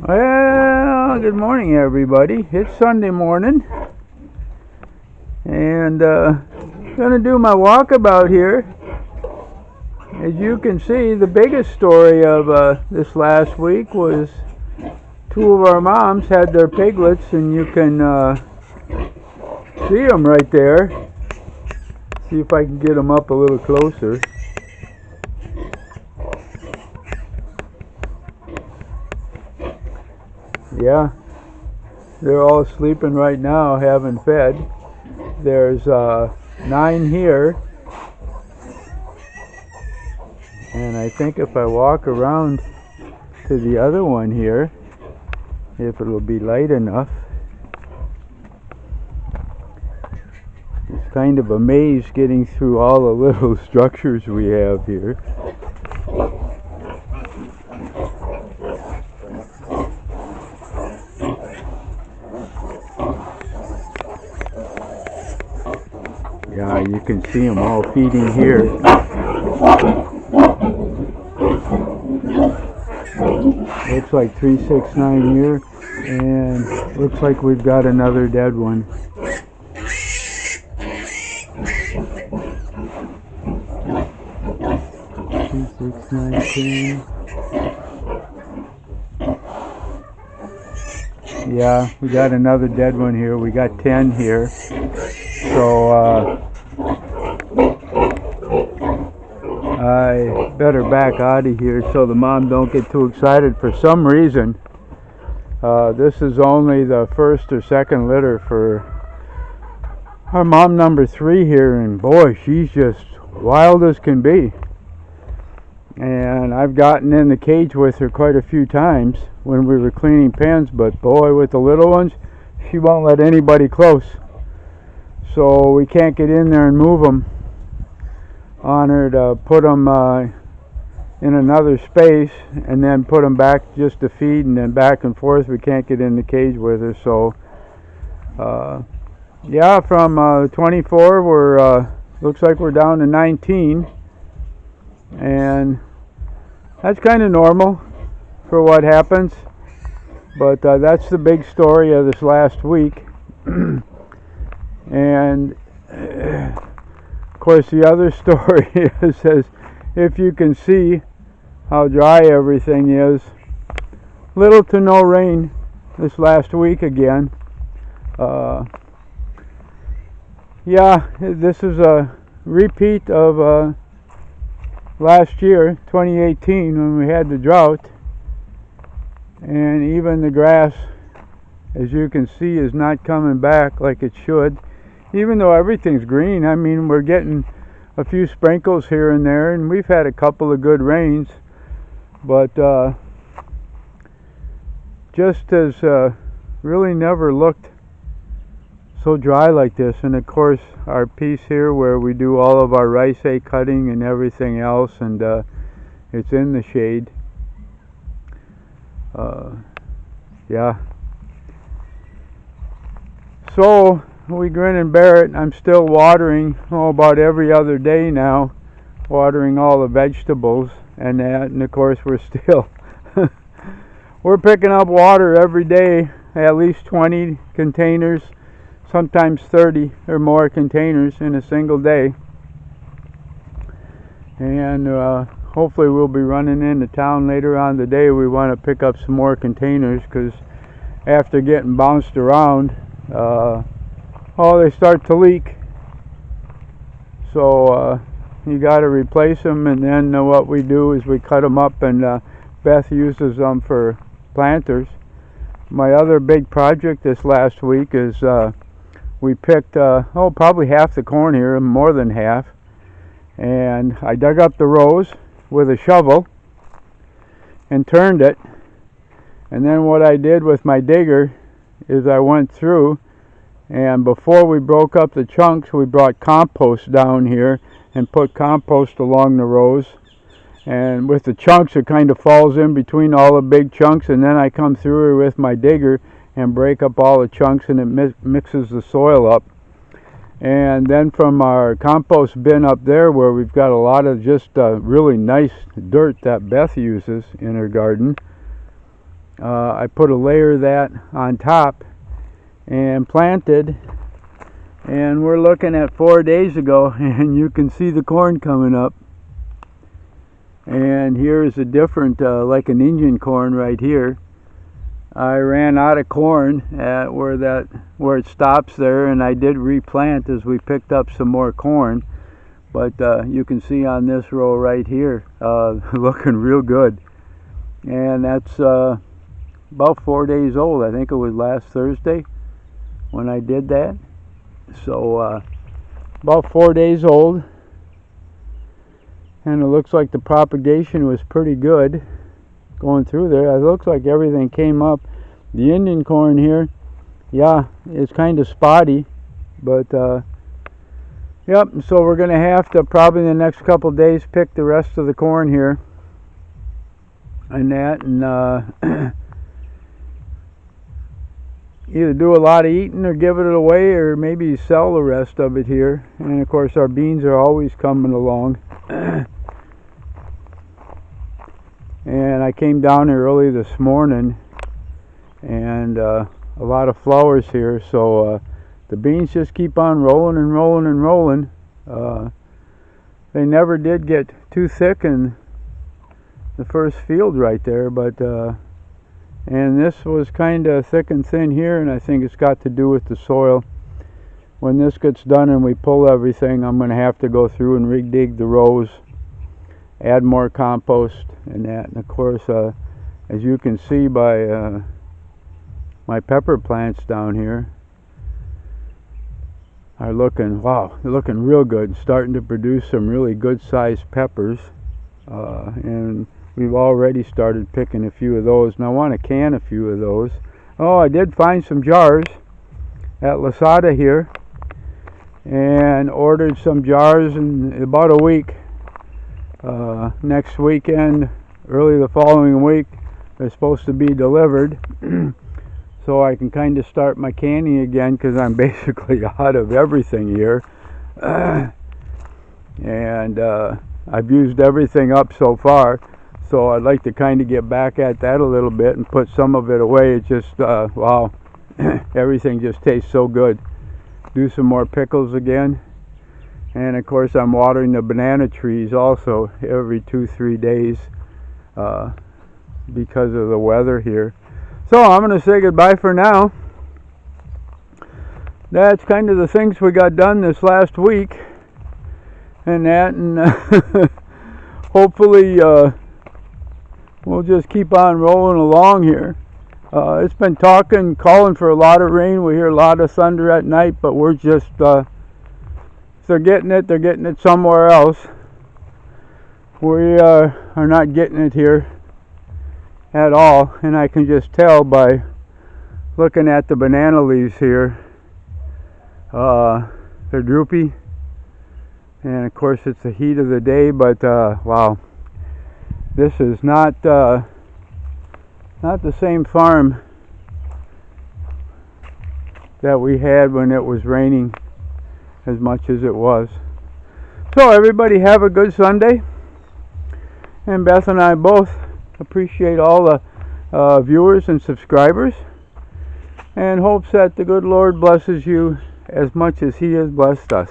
Well, good morning, everybody. It's Sunday morning, and gonna do my walkabout here. As you can see, the biggest story of this last week was two of our moms had their piglets, and you can see them right there. See if I can get them up a little closer. Yeah, they're all sleeping right now, haven't fed. There's 9 here, and I think if I walk around to the other one here, if it'll be light enough. It's kind of a maze getting through all the little structures we have here. Yeah, you can see them all feeding here. Looks like 369 here, and looks like we've got another dead one. Yeah, we got another dead one here. We got 10 here. So I better back out of here so the mom don't get too excited. For some reason, this is only the first or second litter for our mom number 3 here, and boy, she's just wild as can be. And I've gotten in the cage with her quite a few times when we were cleaning pens, but boy, with the little ones, she won't let anybody close. So we can't get in there and move them on her to put them in another space and then put them back just to feed, and then back and forth. We can't get in the cage with her. So yeah, from 24 we're looks like we're down to 19, and that's kind of normal for what happens, but that's the big story of this last week. And of course the other story is, as if you can see how dry everything is, little to no rain this last week again. Yeah, this is a repeat of last year, 2018, when we had the drought, and even the grass, as you can see, is not coming back like it should. Even though everything's green, I mean, we're getting a few sprinkles here and there, and we've had a couple of good rains, but just as really never looked so dry like this. And of course, our piece here where we do all of our rice cutting and everything else, and it's in the shade. Yeah. So we grin and bear it. I'm still watering about every other day now, watering all the vegetables and that, and of course we're still we're picking up water every day, at least 20 containers, sometimes 30 or more containers in a single day. And hopefully we'll be running into town later on the day. We want to pick up some more containers, because after getting bounced around, they start to leak. So you got to replace them, and then what we do is we cut them up, and Beth uses them for planters. My other big project this last week is we picked probably half the corn here, more than half, and I dug up the rows with a shovel and turned it, and then what I did with my digger is I went through, and before we broke up the chunks, we brought compost down here and put compost along the rows, and with the chunks it kind of falls in between all the big chunks, and then I come through here with my digger and break up all the chunks, and it mixes the soil up. And then from our compost bin up there, where we've got a lot of just really nice dirt that Beth uses in her garden, I put a layer of that on top and planted, and we're looking at 4 days ago, and you can see the corn coming up. And here's a different, like an Indian corn right here. I ran out of corn at where it stops there, and I did replant as we picked up some more corn. But you can see on this row right here, looking real good. And that's about 4 days old. I think it was last Thursday when I did that. So about 4 days old. And it looks like the propagation was pretty good going through there. It looks like everything came up. The Indian corn here, yeah, it's kind of spotty, but yep. So we're gonna have to probably in the next couple days pick the rest of the corn here and that, and either do a lot of eating or give it away, or maybe sell the rest of it here. And of course our beans are always coming along. And I came down here early this morning, and a lot of flowers here, so the beans just keep on rolling and rolling and rolling. They never did get too thick in the first field right there, but and this was kind of thick and thin here, and I think it's got to do with the soil. When this gets done and we pull everything, I'm going to have to go through and re-dig the rows, add more compost and that. And of course, as you can see by my pepper plants down here are looking, wow, they're looking real good, starting to produce some really good sized peppers, and we've already started picking a few of those, and I want to can a few of those. Oh, I did find some jars at Lazada here, and ordered some jars in about a week. Next weekend, early the following week, they're supposed to be delivered. So I can kind of start my canning again, because I'm basically out of everything here. And I've used everything up so far, so I'd like to kind of get back at that a little bit and put some of it away. It just, wow, everything just tastes so good. Do some more pickles again. And of course I'm watering the banana trees also every 2-3 days because of the weather here. So I'm going to say goodbye for now. That's kind of the things we got done this last week and that, and hopefully we'll just keep on rolling along here. It's been calling for a lot of rain. We hear a lot of thunder at night, but we're just they're getting it somewhere else. We are not getting it here at all, and I can just tell by looking at the banana leaves here. They're droopy, and of course it's the heat of the day, but wow, this is not the same farm that we had when it was raining as much as it was. So everybody have a good Sunday, and Beth and I both appreciate all the viewers and subscribers, and hopes that the good Lord blesses you as much as He has blessed us.